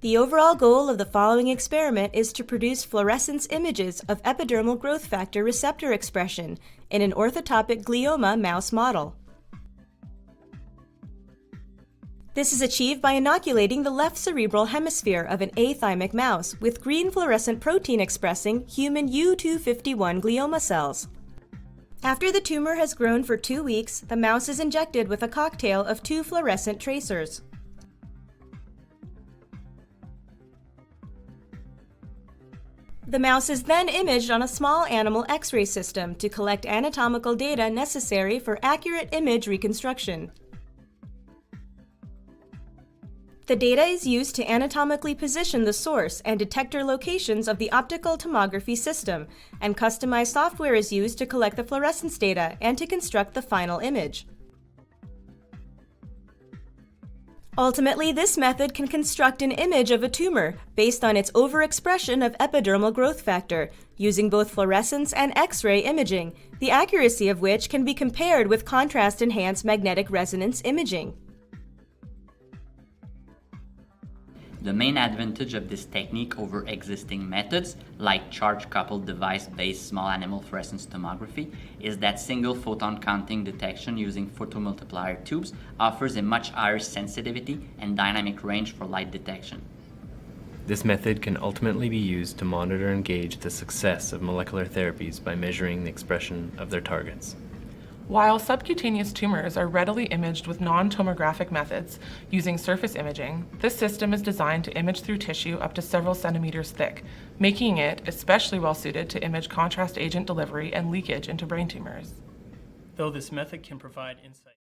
The overall goal of the following experiment is to produce fluorescence images of epidermal growth factor receptor expression in an orthotopic glioma mouse model. This is achieved by inoculating the left cerebral hemisphere of an athymic mouse with green fluorescent protein expressing human U251 glioma cells. After the tumor has grown for 2 weeks, the mouse is injected with a cocktail of 2 fluorescent tracers. The mouse is then imaged on a small animal X-ray system to collect anatomical data necessary for accurate image reconstruction. The data is used to anatomically position the source and detector locations of the optical tomography system, and customized software is used to collect the fluorescence data and to construct the final image. Ultimately, this method can construct an image of a tumor based on its overexpression of epidermal growth factor, using both fluorescence and X-ray imaging, the accuracy of which can be compared with contrast-enhanced magnetic resonance imaging. The main advantage of this technique over existing methods, like charge-coupled device-based small animal fluorescence tomography, is that single photon counting detection using photomultiplier tubes offers a much higher sensitivity and dynamic range for light detection. This method can ultimately be used to monitor and gauge the success of molecular therapies by measuring the expression of their targets. While subcutaneous tumors are readily imaged with non-tomographic methods using surface imaging, this system is designed to image through tissue up to several centimeters thick, making it especially well suited to image contrast agent delivery and leakage into brain tumors. Though this method can provide insight